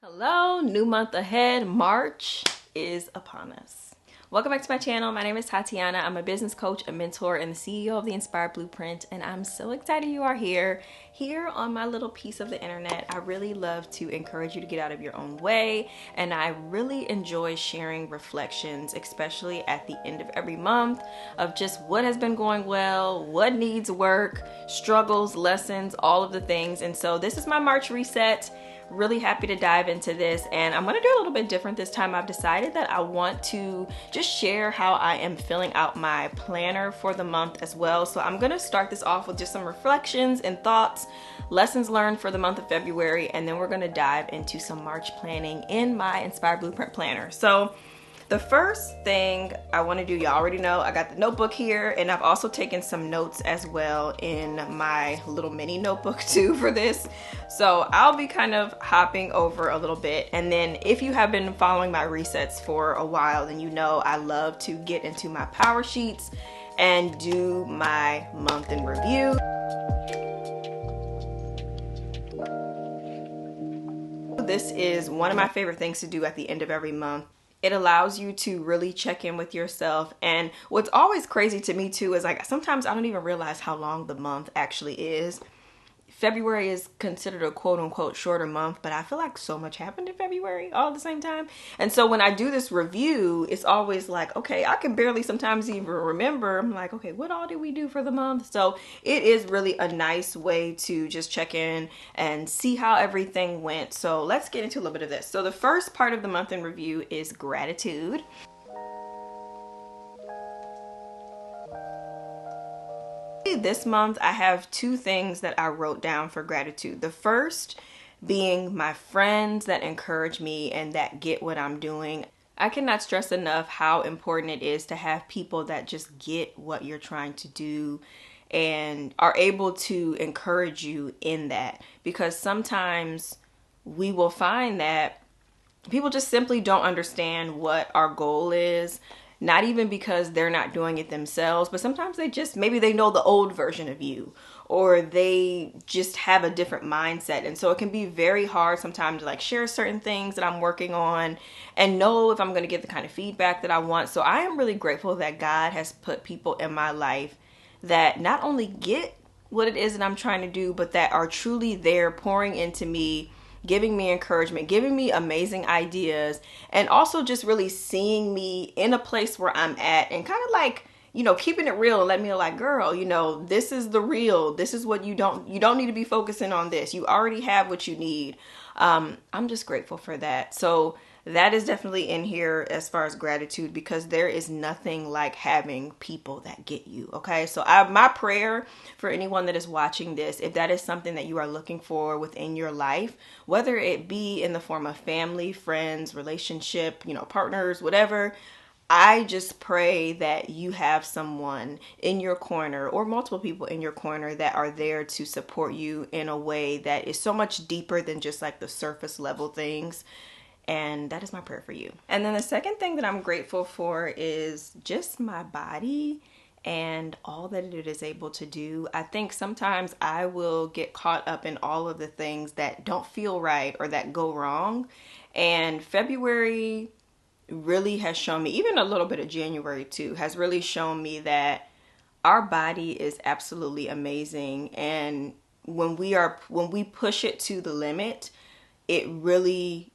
Hello, new month ahead. March is upon us. Welcome back to my channel. My name is Tatiana. I'm a business coach, a mentor, and the CEO of the Inspired Blueprint, and I'm so excited you are here. Here on my little piece of the internet, I really love to encourage you to get out of your own way, and I really enjoy sharing reflections, especially at the end of every month, of just what has been going well, what needs work, struggles, lessons, all of the things. And so this is my March reset. Really happy to dive into this, and I'm going to do a little bit different this time. I've decided that I want to just share how I am filling out my planner for the month as well. So I'm going to start this off with just some reflections and thoughts, lessons learned for the month of February, and then we're going to dive into some March planning in my Inspired Blueprint planner. So the first thing I want to do, y'all already know, I got the notebook here, and I've also taken some notes as well in my little mini notebook too for this. So I'll be kind of hopping over a little bit, and then if you have been following my resets for a while, then you know I love to get into my power sheets and do my month in review. This is one of my favorite things to do at the end of every month. It allows you to really check in with yourself. And what's always crazy to me too is like sometimes I don't even realize how long the month actually is. February is considered a quote unquote shorter month, but I feel like so much happened in February all at the same time. And so when I do this review, it's always like, okay, I can barely sometimes even remember. I'm like, okay, what all did we do for the month? So it is really a nice way to just check in and see how everything went. So let's get into a little bit of this. So the first part of the month in review is gratitude. This month I have two things that I wrote down for gratitude. The first being my friends that encourage me and that get what I'm doing. I cannot stress enough how important it is to have people that just get what you're trying to do and are able to encourage you in that, because sometimes we will find that people just simply don't understand what our goal is. Not even because they're not doing it themselves, but sometimes they just, maybe they know the old version of you, or they just have a different mindset. And so it can be very hard sometimes to like share certain things that I'm working on and know if I'm going to get the kind of feedback that I want. So I am really grateful that God has put people in my life that not only get what it is that I'm trying to do, but that are truly there pouring into me, giving me encouragement, giving me amazing ideas, and also just really seeing me in a place where I'm at and kind of like, you know, keeping it real and letting me know like, girl, you know, this is the real, this is what you don't need to be focusing on this. You already have what you need. I'm just grateful for that. So that is definitely in here as far as gratitude, because there is nothing like having people that get you. Okay. So my prayer for anyone that is watching this, if that is something that you are looking for within your life, whether it be in the form of family, friends, relationship, you know, partners, whatever, I just pray that you have someone in your corner or multiple people in your corner that are there to support you in a way that is so much deeper than just like the surface level things. And that is my prayer for you. And then the second thing that I'm grateful for is just my body and all that it is able to do. I think sometimes I will get caught up in all of the things that don't feel right or that go wrong. And February really has shown me, even a little bit of January too, has really shown me that our body is absolutely amazing. And when we push it to the limit, it really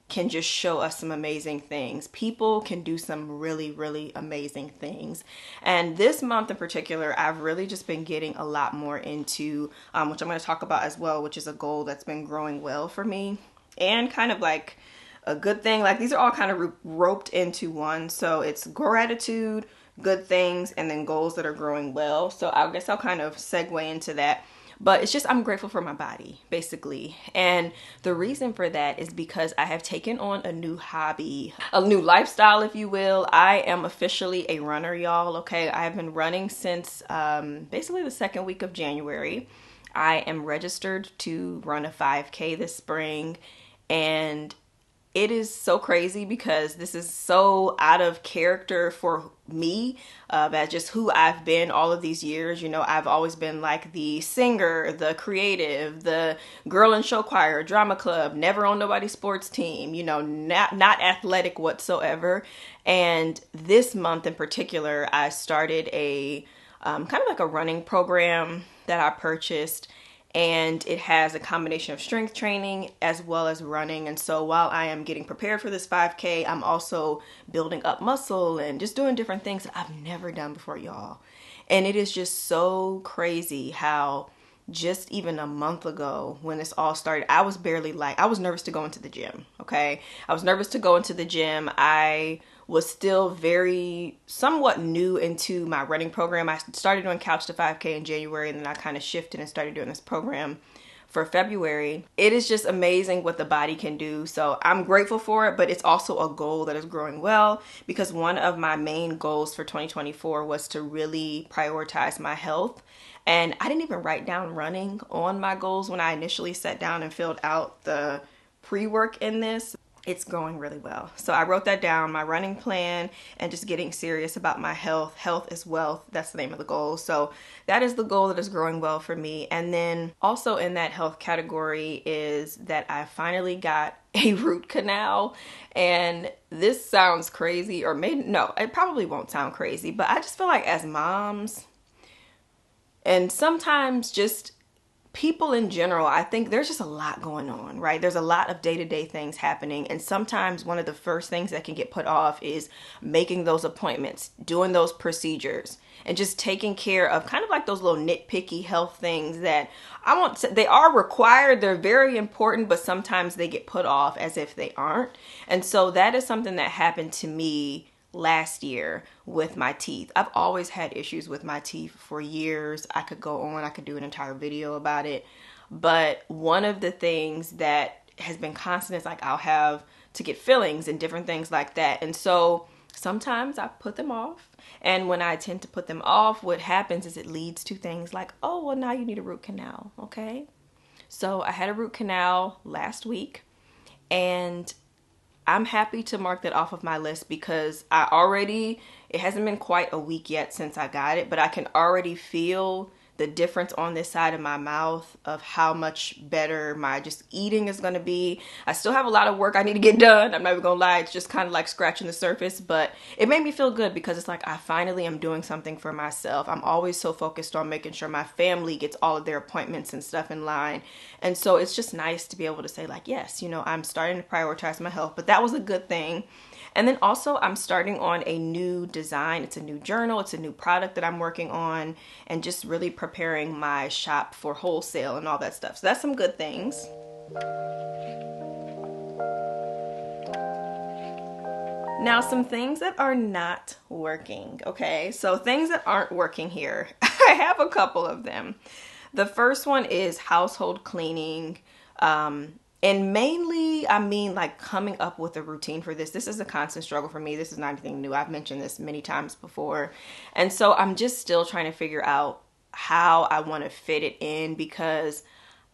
can just show us some amazing things. People can do some really, really amazing things. And this month in particular, I've really just been getting a lot more into, which I'm going to talk about as well, which is a goal that's been growing well for me and kind of like a good thing. Like these are all kind of roped into one. So it's gratitude, good things, and then goals that are growing well. So I guess I'll kind of segue into that. But it's just, I'm grateful for my body, basically. And the reason for that is because I have taken on a new hobby, a new lifestyle, if you will. I am officially a runner, y'all. Okay, I have been running since basically the second week of January. I am registered to run a 5K this spring. And it is so crazy because this is so out of character for me, as just who I've been all of these years. You know, I've always been like the singer, the creative, the girl in show choir, drama club, never on nobody's sports team, you know, not athletic whatsoever. And this month in particular, I started a kind of like a running program that I purchased, and it has a combination of strength training as well as running. And so while I am getting prepared for this 5K, I'm also building up muscle and just doing different things that I've never done before, y'all. And it is just so crazy how just even a month ago when this all started, I was nervous to go into the gym. Okay. I was nervous to go into the gym. I was still very somewhat new into my running program. I started doing Couch to 5K in January, and then I kind of shifted and started doing this program for February. It is just amazing what the body can do. So I'm grateful for it, but it's also a goal that is growing well, because one of my main goals for 2024 was to really prioritize my health. And I didn't even write down running on my goals when I initially sat down and filled out the pre-work in this. It's going really well. So I wrote that down, my running plan, and just getting serious about my health. Health is wealth. That's the name of the goal. So that is the goal that is growing well for me. And then also in that health category is that I finally got a root canal. And this sounds crazy, or maybe, no, it probably won't sound crazy, but I just feel like as moms, and sometimes just people in general, I think there's just a lot going on, right? There's a lot of day-to-day things happening. And sometimes one of the first things that can get put off is making those appointments, doing those procedures, and just taking care of kind of like those little nitpicky health things that they are required. They're very important, but sometimes they get put off as if they aren't. And so that is something that happened to me last year with my teeth. I've always had issues with my teeth for years. I could do an entire video about it. But one of the things that has been constant is like I'll have to get fillings and different things like that. And so sometimes I put them off. And when I tend to put them off, what happens is it leads to things like, oh, well, now you need a root canal. Okay. So I had a root canal last week, and I'm happy to mark that off of my list because it hasn't been quite a week yet since I got it, but I can already feel the difference on this side of my mouth of how much better my just eating is going to be. I still have a lot of work I need to get done. I'm not even going to lie. It's just kind of like scratching the surface, but it made me feel good because it's like I finally am doing something for myself. I'm always so focused on making sure my family gets all of their appointments and stuff in line. And so it's just nice to be able to say like, yes, you know, I'm starting to prioritize my health, but that was a good thing. And then also I'm starting on a new design. It's a new journal. It's a new product that I'm working on, and just really preparing my shop for wholesale and all that stuff. So that's some good things. Now, some things that are not working, okay? So things that aren't working here. I have a couple of them. The first one is household cleaning. And mainly, I mean, like coming up with a routine for this. This is a constant struggle for me. This is not anything new. I've mentioned this many times before. And so I'm just still trying to figure out how I want to fit it in, because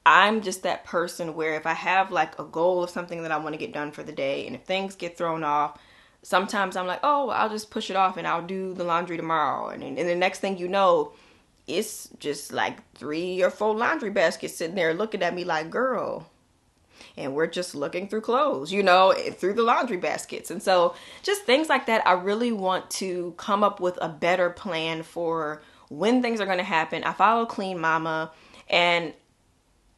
I'm just that person where if I have like a goal of something that I want to get done for the day, and if things get thrown off, sometimes I'm like, oh, I'll just push it off and I'll do the laundry tomorrow. And the next thing you know, it's just like 3 or 4 laundry baskets sitting there looking at me like, girl. And we're just looking through clothes, you know, through the laundry baskets. And so just things like that. I really want to come up with a better plan for when things are going to happen. I follow Clean Mama, and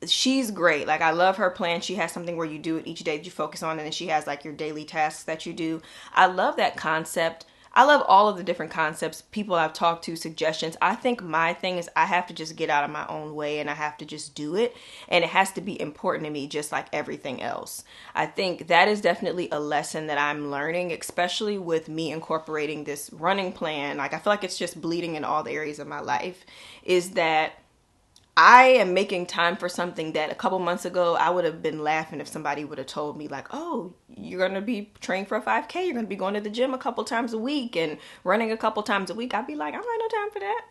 she's great. Like, I love her plan. She has something where you do it each day that you focus on, and then she has like your daily tasks that you do. I love that concept. I love all of the different concepts, people I've talked to, suggestions. I think my thing is I have to just get out of my own way, and I have to just do it. And it has to be important to me, just like everything else. I think that is definitely a lesson that I'm learning, especially with me incorporating this running plan. Like, I feel like it's just bleeding in all the areas of my life, is that I am making time for something that a couple months ago I would have been laughing if somebody would have told me like, oh, you're going to be training for a 5K. You're going to be going to the gym a couple times a week and running a couple times a week. I'd be like, I don't have no time for that.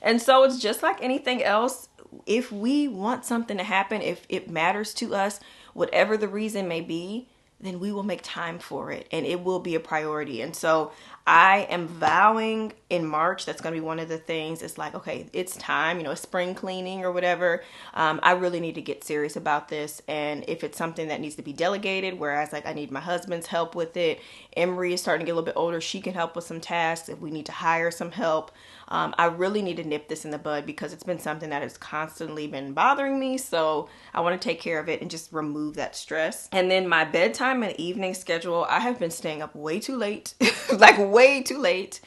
And so it's just like anything else. If we want something to happen, if it matters to us, whatever the reason may be, then we will make time for it and it will be a priority. And so I am vowing in March, that's going to be one of the things. It's like, okay, it's time, spring cleaning or whatever. I really need to get serious about this. And if it's something that needs to be delegated, whereas like I need my husband's help with it, Emery is starting to get a little bit older. She can help with some tasks. If we need to hire some help, I really need to nip this in the bud because it's been something that has constantly been bothering me. So I want to take care of it and just remove that stress. And then my bedtime and evening schedule, I have been staying up way too late, like way too late.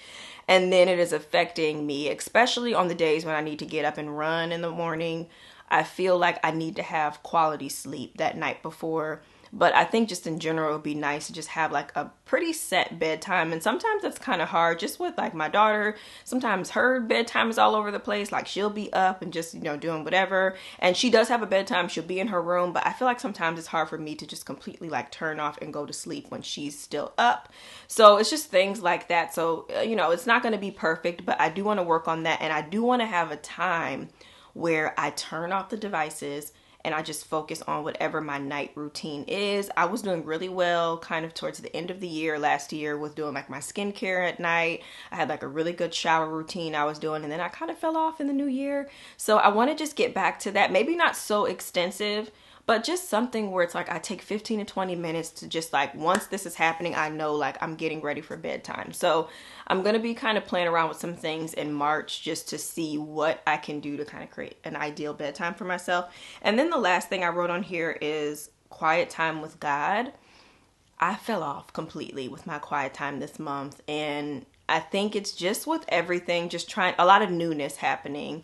And then it is affecting me, especially on the days when I need to get up and run in the morning. I feel like I need to have quality sleep that night before. But I think just in general, it would be nice to just have like a pretty set bedtime. And sometimes that's kind of hard just with like my daughter. Sometimes her bedtime is all over the place. Like she'll be up and just, doing whatever. And she does have a bedtime. She'll be in her room. But I feel like sometimes it's hard for me to just completely like turn off and go to sleep when she's still up. So it's just things like that. So, it's not going to be perfect, but I do want to work on that. And I do want to have a time where I turn off the devices and I just focus on whatever my night routine is. I was doing really well kind of towards the end of the year last year with doing like my skincare at night. I had like a really good shower routine I was doing, and then I kind of fell off in the new year. So I want to just get back to that. Maybe not so extensive, but just something where it's like I take 15 to 20 minutes to just like, once this is happening, I know like I'm getting ready for bedtime. So I'm going to be kind of playing around with some things in March just to see what I can do to kind of create an ideal bedtime for myself. And then the last thing I wrote on here is quiet time with God. I fell off completely with my quiet time this month. And I think it's just with everything, just trying a lot of newness happening.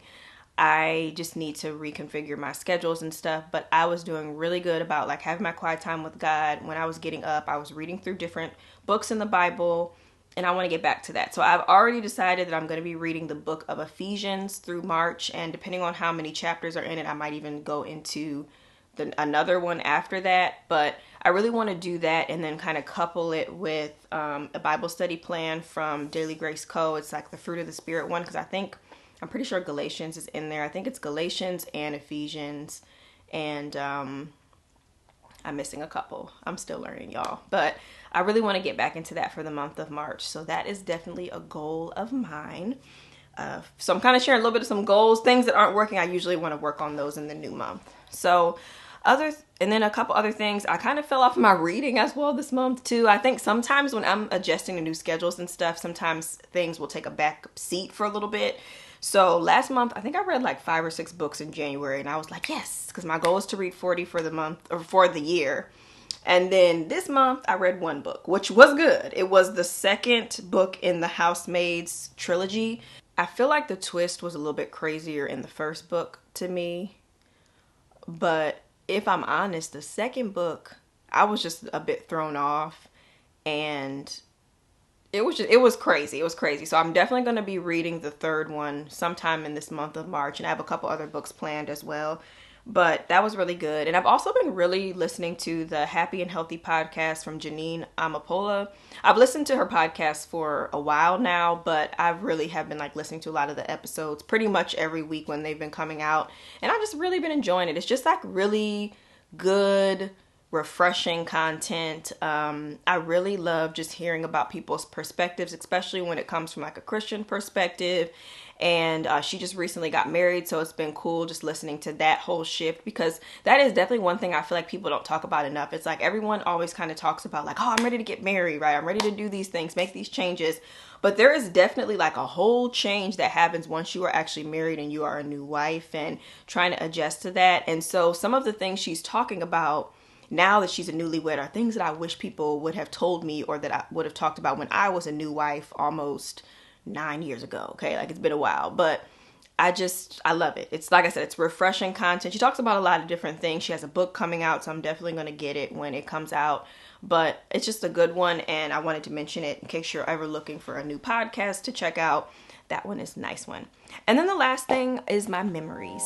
I just need to reconfigure my schedules and stuff, but I was doing really good about like having my quiet time with God. When I was getting up, I was reading through different books in the Bible, and I want to get back to that. So I've already decided that I'm going to be reading the book of Ephesians through March, and depending on how many chapters are in it, I might even go into another one after that. But I really want to do that and then kind of couple it with a Bible study plan from Daily Grace Co. It's like the Fruit of the Spirit one, because I'm pretty sure Galatians is in there. I think it's Galatians and Ephesians. And I'm missing a couple. I'm still learning, y'all. But I really want to get back into that for the month of March. So that is definitely a goal of mine. So I'm kind of sharing a little bit of some goals. Things that aren't working, I usually want to work on those in the new month. So and then a couple other things. I kind of fell off my reading as well this month too. I think sometimes when I'm adjusting to new schedules and stuff, sometimes things will take a back seat for a little bit. So last month, I think I read like 5 or 6 books in January, and I was like, yes, because my goal is to read 40 for the month or for the year. And then this month I read 1 book, which was good. It was the second book in the Housemaids trilogy. I feel like the twist was a little bit crazier in the first book to me. But if I'm honest, the second book, I was just a bit thrown off, and it was crazy. It was crazy. So I'm definitely going to be reading the third one sometime in this month of March. And I have a couple other books planned as well. But that was really good. And I've also been really listening to the Happy and Healthy podcast from Janine Amapola. I've listened to her podcast for a while now, but I really have been like listening to a lot of the episodes pretty much every week when they've been coming out. And I've just really been enjoying it. It's just like really good, refreshing content. I really love just hearing about people's perspectives, especially when it comes from like a Christian perspective. And she just recently got married, so it's been cool just listening to that whole shift, because that is definitely one thing I feel like people don't talk about enough. It's like everyone always kind of talks about like, oh, I'm ready to get married, right? I'm ready to do these things, make these changes. But there is definitely like a whole change that happens once you are actually married and you are a new wife, and trying to adjust to that. And so some of the things she's talking about now that she's a newlywed are things that I wish people would have told me, or that I would have talked about when I was a new wife almost 9 years ago. Okay, like it's been a while, but I love it. It's like I said, it's refreshing content. She talks about a lot of different things. She has a book coming out, so I'm definitely going to get it when it comes out. But it's just a good one, and I wanted to mention it in case you're ever looking for a new podcast to check out. That one is a nice one. And then the last thing is my memories.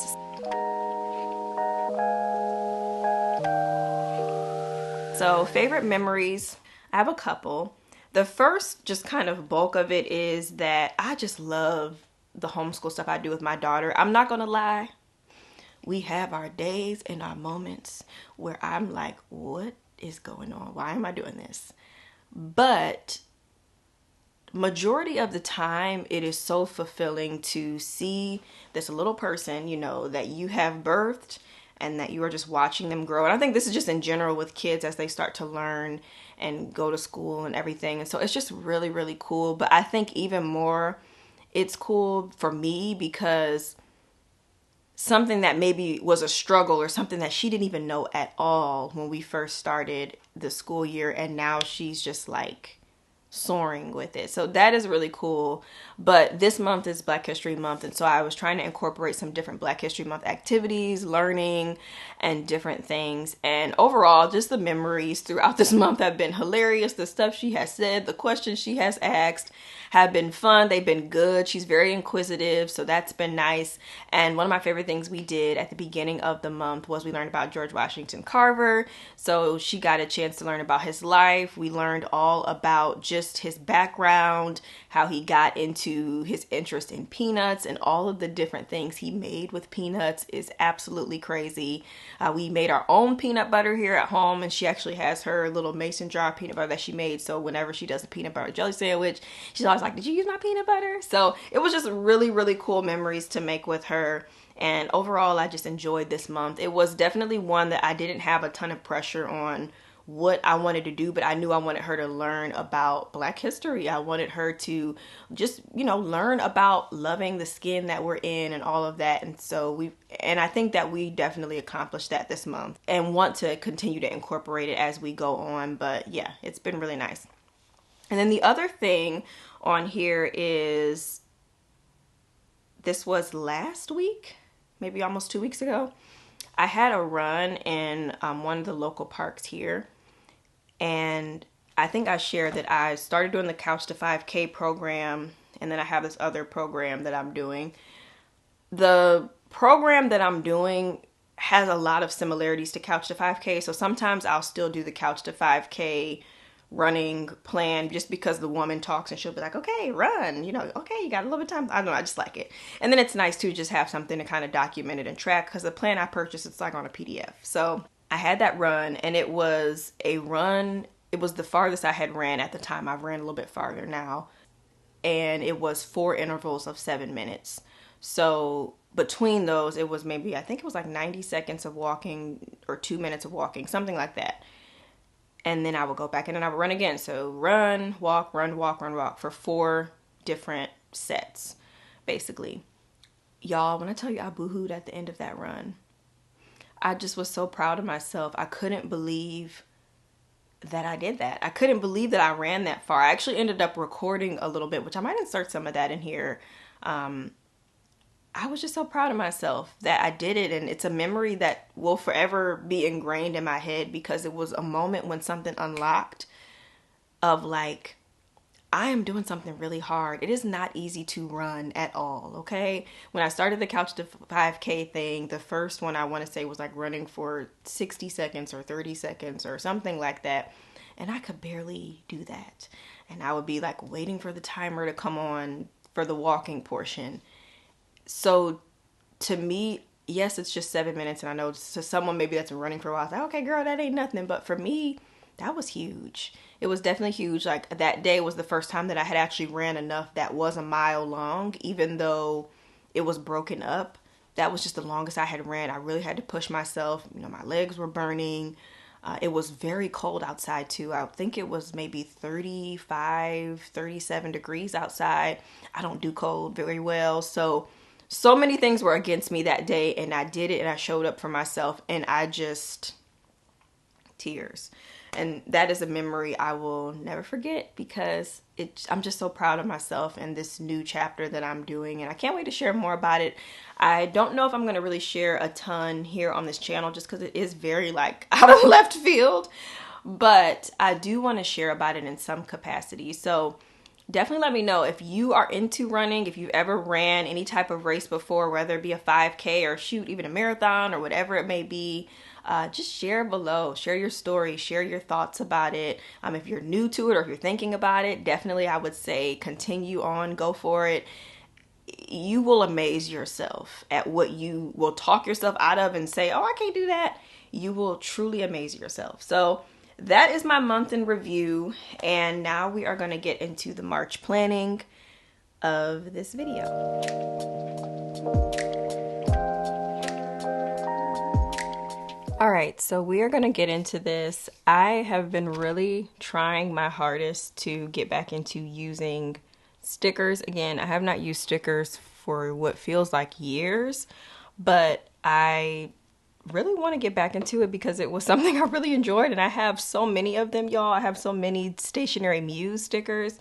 So favorite memories, I have a couple. The first just kind of bulk of it is that I just love the homeschool stuff I do with my daughter. I'm not going to lie. We have our days and our moments where I'm like, what is going on? Why am I doing this? But majority of the time, it is so fulfilling to see this little person, you know, that you have birthed and that you are just watching them grow. And I think this is just in general with kids as they start to learn and go to school and everything. And so it's just really, really cool. But I think even more, it's cool for me because something that maybe was a struggle or something that she didn't even know at all when we first started the school year, and now she's just like soaring with it. So that is really cool. But this month is Black History Month, and so I was trying to incorporate some different Black History Month activities, learning, and different things. And overall, just the memories throughout this month have been hilarious. The stuff she has said, the questions she has asked have been fun. They've been good. She's very inquisitive, so that's been nice. And one of my favorite things we did at the beginning of the month was we learned about George Washington Carver. So she got a chance to learn about his life. We learned all about just his background, how he got into his interest in peanuts, and all of the different things he made with peanuts is absolutely crazy. We made our own peanut butter here at home, and she actually has her little mason jar peanut butter that she made. So whenever she does a peanut butter jelly sandwich, she's always like, did you use my peanut butter? So it was just really, really cool memories to make with her. And overall, I just enjoyed this month. It was definitely one that I didn't have a ton of pressure on what I wanted to do, but I knew I wanted her to learn about Black history. I wanted her to just, you know, learn about loving the skin that we're in and all of that. And so I think that we definitely accomplished that this month and want to continue to incorporate it as we go on. But yeah, it's been really nice. And then the other thing on here is, this was last week, maybe almost 2 weeks ago. I had a run in one of the local parks here, and I think I shared that I started doing the Couch to 5K program, and then I have this other program that I'm doing. The program that I'm doing has a lot of similarities to Couch to 5K, so sometimes I'll still do the Couch to 5K running plan just because the woman talks and she'll be like, okay, run, you know, okay, you got a little bit of time. I don't know, I just like it. And then it's nice to just have something to kind of document it and track, because the plan I purchased, it's like on a PDF. So I had that run, and it was a run. It was the farthest I had ran at the time. I've ran a little bit farther now, and it was 4 intervals of 7 minutes. So between those, it was maybe, I think it was like 90 seconds of walking or 2 minutes of walking, something like that. And then I would go back and then I would run again. So run, walk, run, walk, run, walk for 4 different sets, basically. Y'all, when I tell you I boohooed at the end of that run, I just was so proud of myself. I couldn't believe that I did that. I couldn't believe that I ran that far. I actually ended up recording a little bit, which I might insert some of that in here. I was just so proud of myself that I did it, and it's a memory that will forever be ingrained in my head, because it was a moment when something unlocked of like, I am doing something really hard. It is not easy to run at all, okay? When I started the Couch to 5K thing, the first one I want to say was like running for 60 seconds or 30 seconds or something like that, and I could barely do that. And I would be like waiting for the timer to come on for the walking portion. So to me, yes, it's just 7 minutes. And I know to someone maybe that's been running for a while, it's like, okay, girl, that ain't nothing. But for me, that was huge. It was definitely huge. Like that day was the first time that I had actually ran enough that was a mile long, even though it was broken up. That was just the longest I had ran. I really had to push myself. You know, my legs were burning. It was very cold outside too. I think it was maybe 35, 37 degrees outside. I don't do cold very well. So many things were against me that day, and I did it, and I showed up for myself, and I just, tears. And that is a memory I will never forget, because I'm just so proud of myself and this new chapter that I'm doing, and I can't wait to share more about it. I don't know if I'm going to really share a ton here on this channel, just because it is very like out of left field, but I do want to share about it in some capacity. So definitely let me know if you are into running, if you've ever ran any type of race before, whether it be a 5K or shoot, even a marathon or whatever it may be. Just share below, share your story, share your thoughts about it. If you're new to it or if you're thinking about it, definitely I would say continue on, go for it. You will amaze yourself at what you will talk yourself out of and say, oh, I can't do that. You will truly amaze yourself. So that is my month in review, and now we are going to get into the March planning of this video. All right, so we are going to get into this. I have been really trying my hardest to get back into using stickers again. I have not used stickers for what feels like years, but I really want to get back into it because it was something I really enjoyed, and I have so many of them, y'all. I have so many Stationery Muse stickers,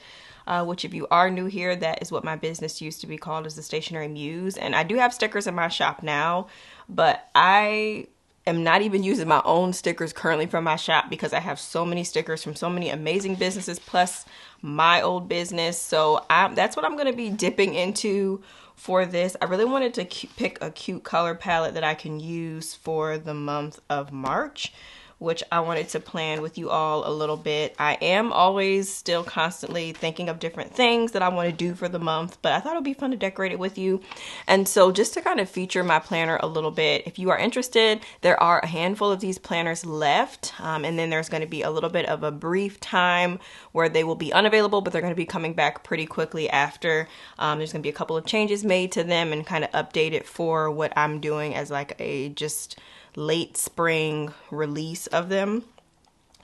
which if you are new here, that is what my business used to be called, as the Stationery Muse. And I do have stickers in my shop now, but I am not even using my own stickers currently from my shop because I have so many stickers from so many amazing businesses plus my old business. So that's what I'm going to be dipping into for this. I really wanted to pick a cute color palette that I can use for the month of March, which I wanted to plan with you all a little bit. I am always still constantly thinking of different things that I want to do for the month, but I thought it would be fun to decorate it with you. And so just to kind of feature my planner a little bit, if you are interested, there are a handful of these planners left. And then there's going to be a little bit of a brief time where they will be unavailable, but they're going to be coming back pretty quickly after. There's going to be a couple of changes made to them and kind of updated for what I'm doing as like a just late spring release of them.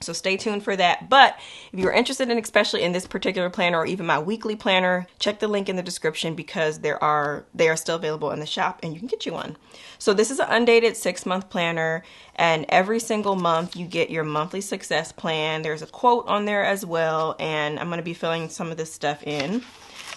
So stay tuned for that. But if you're interested in, especially in this particular planner or even my weekly planner, check the link in the description because they are still available in the shop and you can get you one. So this is an undated 6-month planner, and every single month you get your monthly success plan. There's a quote on there as well, and I'm going to be filling some of this stuff in.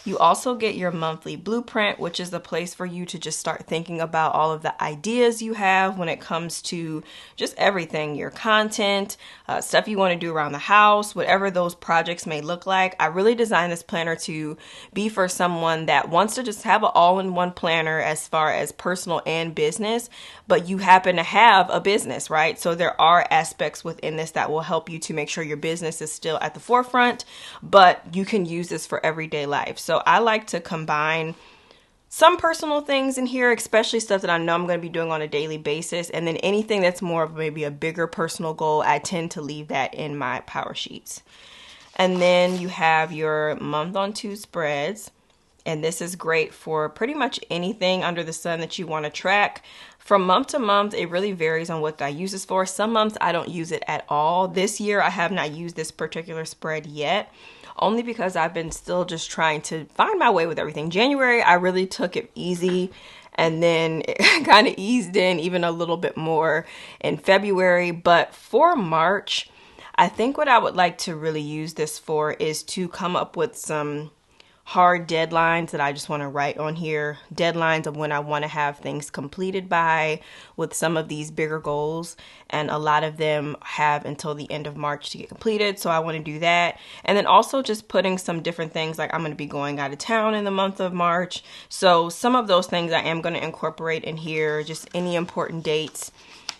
You also get your monthly blueprint, which is the place for you to just start thinking about all of the ideas you have when it comes to just everything, your content, stuff you want to do around the house, whatever those projects may look like. I really designed this planner to be for someone that wants to just have an all-in-one planner as far as personal and business, but you happen to have a business, right? So there are aspects within this that will help you to make sure your business is still at the forefront, but you can use this for everyday life. So I like to combine some personal things in here, especially stuff that I know I'm going to be doing on a daily basis. And then anything that's more of maybe a bigger personal goal, I tend to leave that in my power sheets. And then you have your month on 2 spreads. And this is great for pretty much anything under the sun that you want to track. From month to month, it really varies on what I use this for. Some months I don't use it at all. This year I have not used this particular spread yet, only because I've been still just trying to find my way with everything. January, I really took it easy, and then it kind of eased in even a little bit more in February. But for March, I think what I would like to really use this for is to come up with some hard deadlines that I just want to write on here, deadlines of when I want to have things completed by with some of these bigger goals, and a lot of them have until the end of March to get completed, so I want to do that. And then also just putting some different things, like I'm going to be going out of town in the month of March, so some of those things I am going to incorporate in here, just any important dates,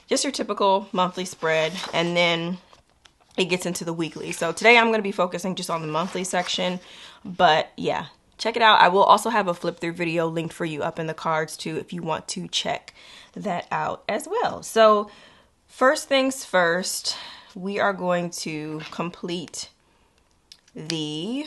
just your typical monthly spread, and then it gets into the weekly. So today I'm going to be focusing just on the monthly section, but yeah, check it out. I will also have a flip through video linked for you up in the cards too if you want to check that out as well. So first things first, we are going to complete the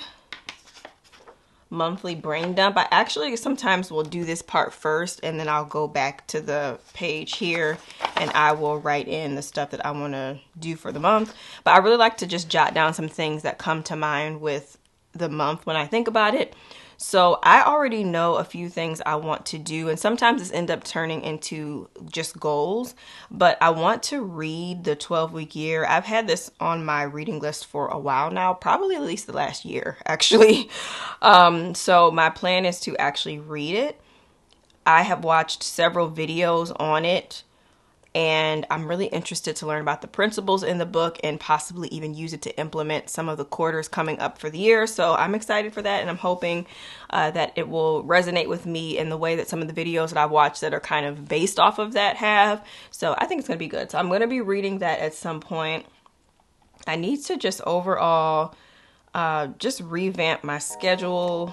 monthly brain dump. I actually sometimes will do this part first and then I'll go back to the page here and I will write in the stuff that I want to do for the month. But I really like to just jot down some things that come to mind with the month when I think about it. So I already know a few things I want to do, and sometimes this ends up turning into just goals, but I want to read the 12-week year. I've had this on my reading list for a while now, probably at least the last year, actually. So my plan is to actually read it. I have watched several videos on it, and I'm really interested to learn about the principles in the book and possibly even use it to implement some of the quarters coming up for the year. So I'm excited for that, and I'm hoping that it will resonate with me in the way that some of the videos that I've watched that are kind of based off of that have. So I think it's going to be good. So I'm going to be reading that at some point. I need to just overall just revamp my schedule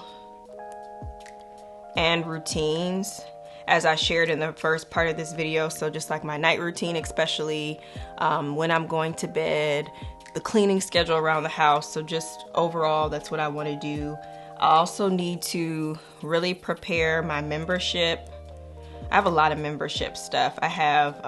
and routines, as I shared in the first part of this video. So just like my night routine, especially when I'm going to bed, the cleaning schedule around the house. So just overall, that's what I want to do. I also need to really prepare my membership. I have a lot of membership stuff. I have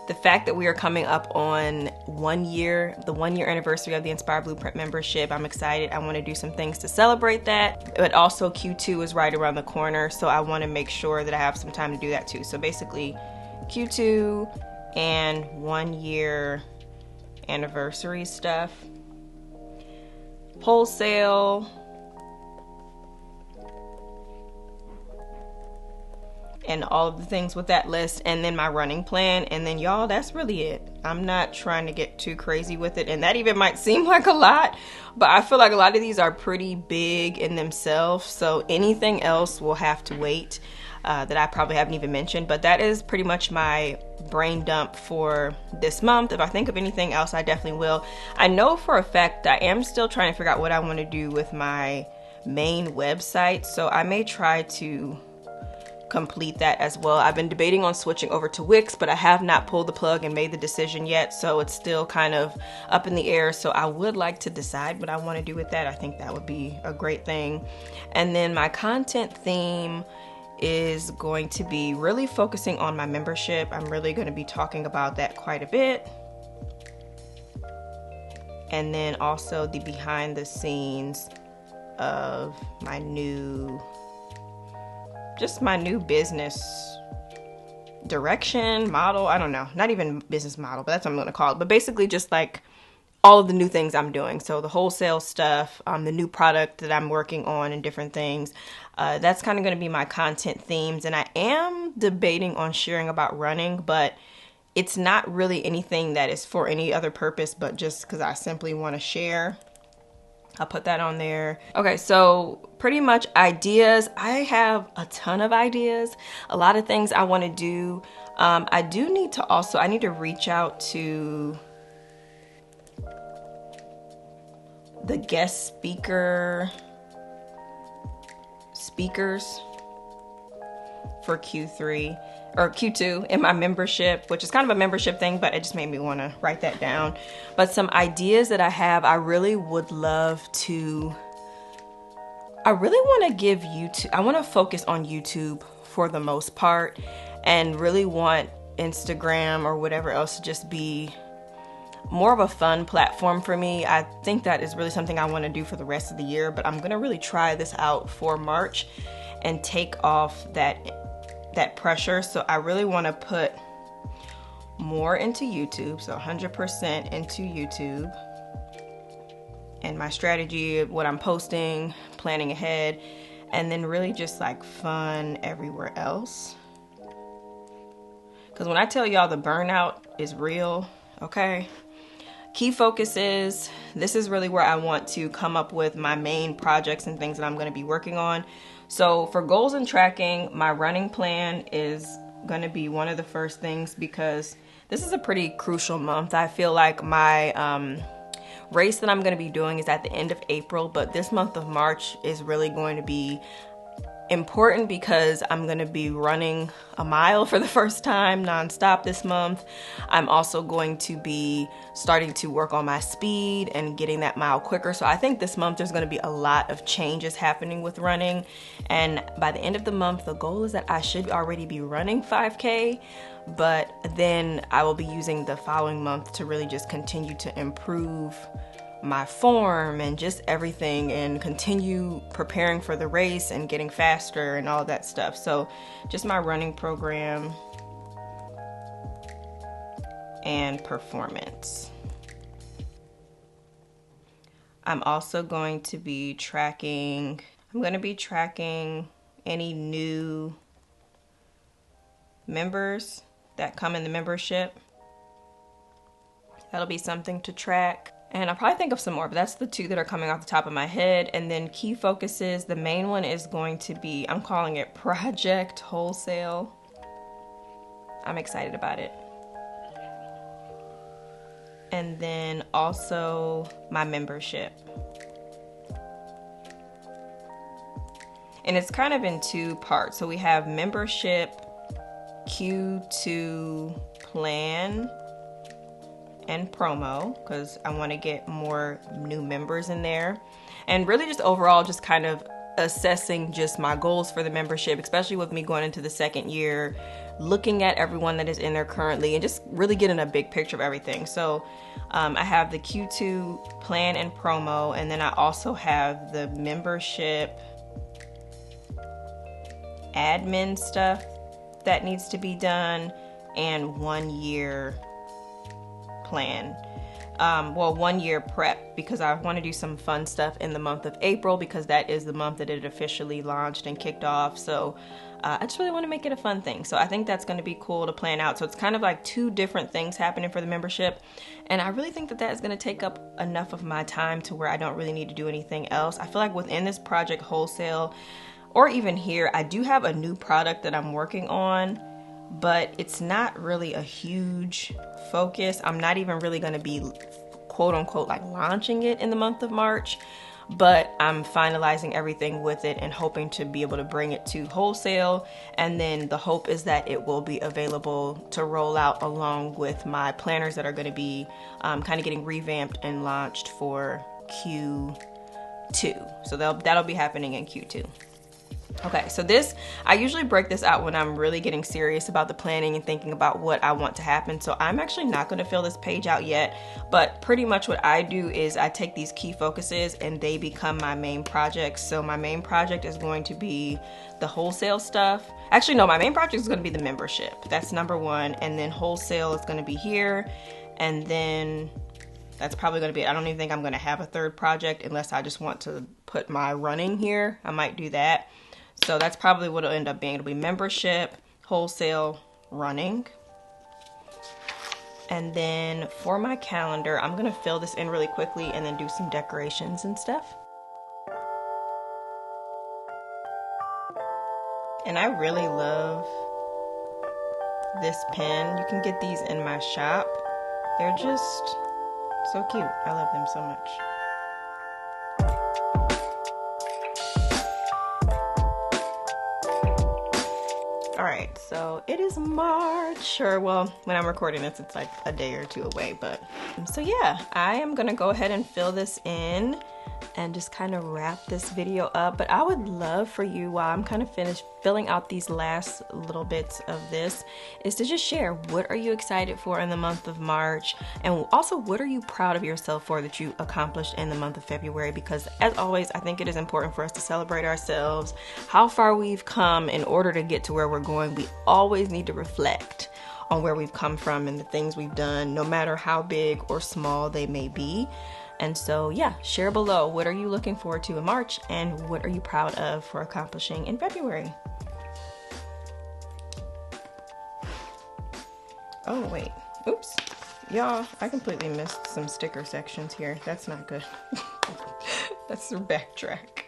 the fact that we are coming up on the 1 year anniversary of the Inspire Blueprint membership. I'm excited. I want to do some things to celebrate that. But also Q2 is right around the corner, so I want to make sure that I have some time to do that too. So basically Q2 and 1 year anniversary stuff. Wholesale. And all of the things with that list, and then my running plan, and then y'all, that's really it. I'm not trying to get too crazy with it, and that even might seem like a lot, but I feel like a lot of these are pretty big in themselves, so anything else will have to wait that I probably haven't even mentioned. But that is pretty much my brain dump for this month. If I think of anything else, I definitely will. I know for a fact I am still trying to figure out what I want to do with my main website, so I may try to complete that as well. I've been debating on switching over to Wix, but I have not pulled the plug and made the decision yet, so it's still kind of up in the air. So I would like to decide what I want to do with that. I think that would be a great thing. And then my content theme is going to be really focusing on my membership. I'm really going to be talking about that quite a bit. And then also the behind the scenes of my new business direction, model. I don't know, not even business model, but that's what I'm going to call it. But basically just like all of the new things I'm doing. So the wholesale stuff, the new product that I'm working on and different things. That's kind of going to be my content themes. And I am debating on sharing about running, but it's not really anything that is for any other purpose, but just because I simply want to share. I'll put that on there. Okay, so pretty much ideas. I have a ton of ideas, a lot of things I want to do. I need to reach out to the guest speakers for Q3 or Q2 in my membership, which is kind of a membership thing, but it just made me want to write that down. But some ideas that I have, I really want to give YouTube, I want to focus on YouTube for the most part, and really want Instagram or whatever else to just be more of a fun platform for me. I think that is really something I want to do for the rest of the year, but I'm going to really try this out for March and take off that pressure. So I really want to put more into YouTube, so 100% into YouTube, and my strategy, what I'm posting, planning ahead, and then really just like fun everywhere else. Because when I tell y'all the burnout is real, okay? Key focuses, this is really where I want to come up with my main projects and things that I'm going to be working on. So for goals and tracking, my running plan is going to be one of the first things, because this is a pretty crucial month. I feel like my race that I'm going to be doing is at the end of April, but this month of March is really going to be important because I'm going to be running a mile for the first time nonstop this month. I'm also going to be starting to work on my speed and getting that mile quicker. So I think this month there's going to be a lot of changes happening with running. And by the end of the month, the goal is that I should already be running 5K, but then I will be using the following month to really just continue to improve my form and just everything, and continue preparing for the race and getting faster and all that stuff. So just my running program and performance. I'm also going to be tracking any new members that come in the membership. That'll be something to track. And I'll probably think of some more, but that's the two that are coming off the top of my head. And then key focuses, the main one is going to be, I'm calling it Project Wholesale. I'm excited about it. And then also my membership. And it's kind of in two parts. So we have membership Q2 plan and promo because I want to get more new members in there. And really just overall just kind of assessing just my goals for the membership, especially with me going into the second year, looking at everyone that is in there currently and just really getting a big picture of everything. So I have the Q2 plan and promo, and then I also have the membership admin stuff that needs to be done and 1 year plan. 1 year prep, because I want to do some fun stuff in the month of April because that is the month that it officially launched and kicked off. So I just really want to make it a fun thing. So I think that's going to be cool to plan out. So it's kind of like two different things happening for the membership. And I really think that that is going to take up enough of my time to where I don't really need to do anything else. I feel like within this project wholesale, or even here, I do have a new product that I'm working on, but it's not really a huge focus. I'm not even really going to be quote unquote like launching it in the month of March, but I'm finalizing everything with it and hoping to be able to bring it to wholesale. And then the hope is that it will be available to roll out along with my planners that are going to be kind of getting revamped and launched for Q2. So that'll be happening in Q2. Okay, so this, I usually break this out when I'm really getting serious about the planning and thinking about what I want to happen. So I'm actually not going to fill this page out yet, but pretty much what I do is I take these key focuses and they become my main projects. So my main project is going to be the wholesale stuff. Actually, no, my main project is going to be the membership. That's number one. And then wholesale is going to be here. And then that's probably going to be it. I don't even think I'm going to have a third project unless I just want to put my running here. I might do that. So that's probably what it'll end up being. It'll be membership, wholesale, running. And then for my calendar, I'm going to fill this in really quickly and then do some decorations and stuff. And I really love this pen. You can get these in my shop. They're just so cute. I love them so much. Alright, so it is March, or well, when I'm recording this, it's like a day or two away, but so yeah, I am gonna go ahead and fill this in and just kind of wrap this video up. But I would love for you, while I'm kind of finished filling out these last little bits of this, is to just share, what are you excited for in the month of March? And also, what are you proud of yourself for that you accomplished in the month of February? Because as always, I think it is important for us to celebrate ourselves, how far we've come in order to get to where we're going. We always need to reflect on where we've come from and the things we've done, no matter how big or small they may be. And so, yeah, share below, what are you looking forward to in March and what are you proud of for accomplishing in February? Oh, wait. Oops. Y'all, I completely missed some sticker sections here. That's not good. That's the backtrack.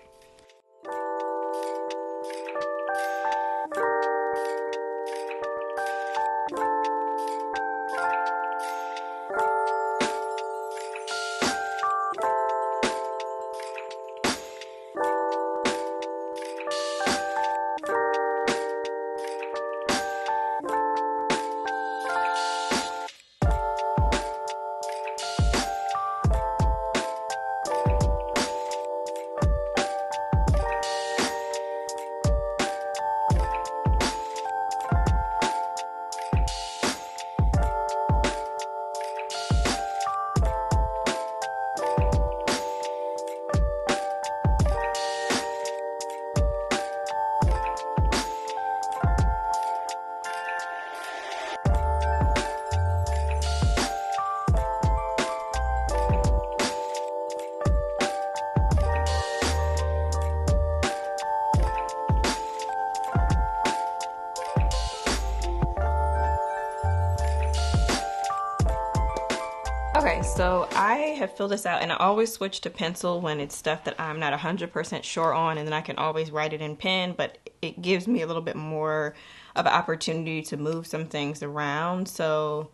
Okay, so I have filled this out, and I always switch to pencil when it's stuff that I'm not 100% sure on, and then I can always write it in pen, but it gives me a little bit more of an opportunity to move some things around. So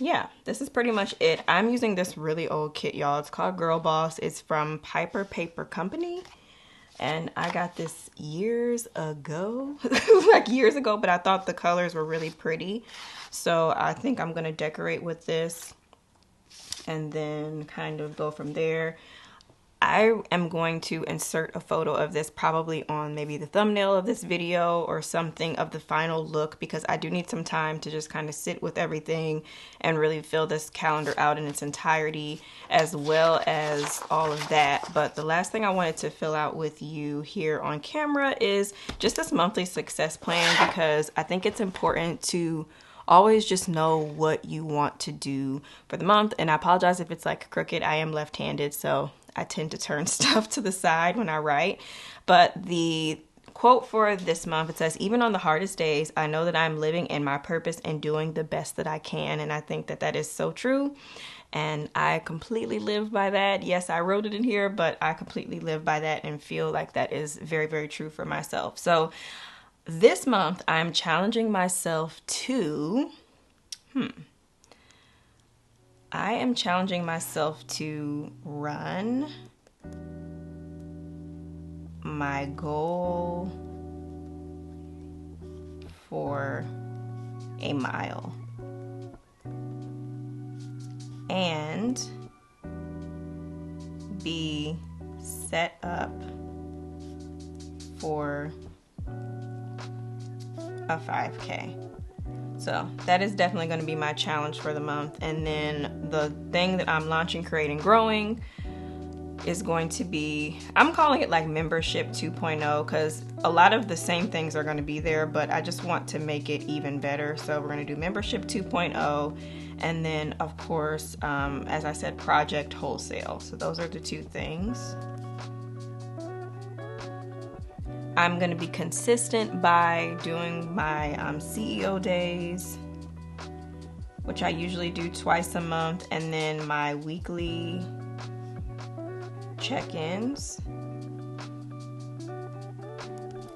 yeah, this is pretty much it. I'm using this really old kit, y'all. It's called Girl Boss. It's from Piper Paper Company, and I got this years ago, like years ago, but I thought the colors were really pretty. So I think I'm gonna decorate with this. and then kind of go from there. I am going to insert a photo of this probably on maybe the thumbnail of this video or something of the final look, because I do need some time to just kind of sit with everything and really fill this calendar out in its entirety, as well as all of that. But the last thing I wanted to fill out with you here on camera is just this monthly success plan, because I think it's important to always just know what you want to do for the month. And I apologize if it's like crooked. I am left-handed, so I tend to turn stuff to the side when I write. But the quote for this month, it says, "Even on the hardest days, I know that I'm living in my purpose and doing the best that I can." And I think that that is so true. And I completely live by that. Yes, I wrote it in here, but I completely live by that and feel like that is very, very true for myself. So this month, I'm challenging myself to, I am challenging myself to run my goal for a mile and be set up for a 5K. So that is definitely going to be my challenge for the month. And then the thing that I'm launching, Creating Growing, is going to be, I'm calling it like membership 2.0, because a lot of the same things are going to be there, but I just want to make it even better. So we're going to do membership 2.0, and then of course, as I said, project wholesale. So those are the two things. I'm going to be consistent by doing my CEO days, which I usually do twice a month, and then my weekly check-ins,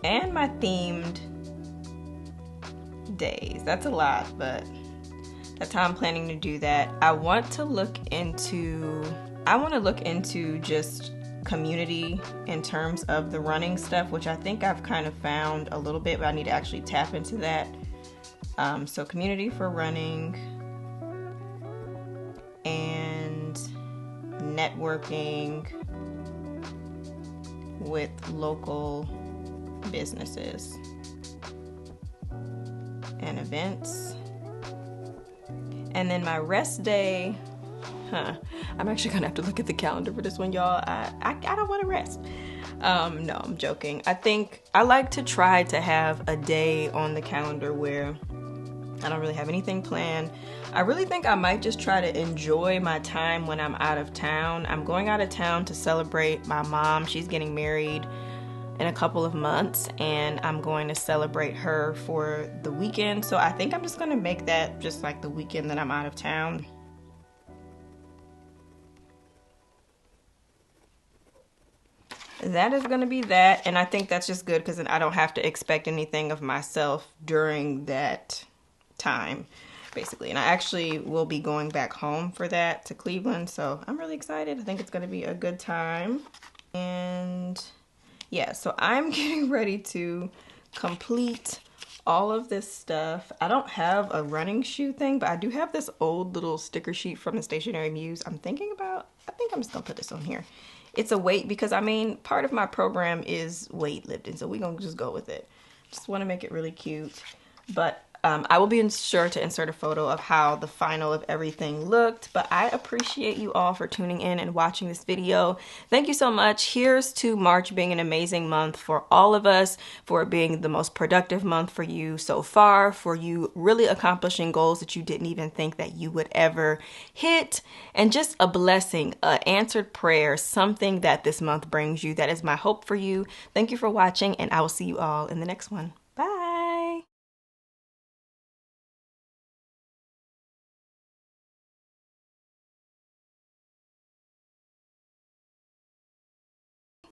and my themed days. That's a lot, but that's how I'm planning to do that. I want to look into just community in terms of the running stuff, which I think I've kind of found a little bit, but I need to actually tap into that. So community for running and networking with local businesses and events. And then my rest day, I'm actually gonna have to look at the calendar for this one, y'all. I don't want to rest. No, I'm joking. I think I like to try to have a day on the calendar where I don't really have anything planned. I really think I might just try to enjoy my time when I'm out of town. I'm going out of town to celebrate my mom. She's getting married in a couple of months, and I'm going to celebrate her for the weekend. So I think I'm just gonna make that just like the weekend that I'm out of town. That is going to be that, and I think that's just good because then I don't have to expect anything of myself during that time, basically. And I actually will be going back home for that to Cleveland, so I'm really excited. I think it's going to be a good time. And yeah, so I'm getting ready to complete all of this stuff. I don't have a running shoe thing, but I do have this old little sticker sheet from the Stationery Muse. I think I'm just gonna put this on here. It's a weight, because I mean, part of my program is weightlifting, so we're gonna just go with it. Just want to make it really cute. But I will be sure to insert a photo of how the final of everything looked. But I appreciate you all for tuning in and watching this video. Thank you so much. Here's to March being an amazing month for all of us, for it being the most productive month for you so far, for you really accomplishing goals that you didn't even think that you would ever hit, and just a blessing, an answered prayer, something that this month brings you. That is my hope for you. Thank you for watching, and I will see you all in the next one.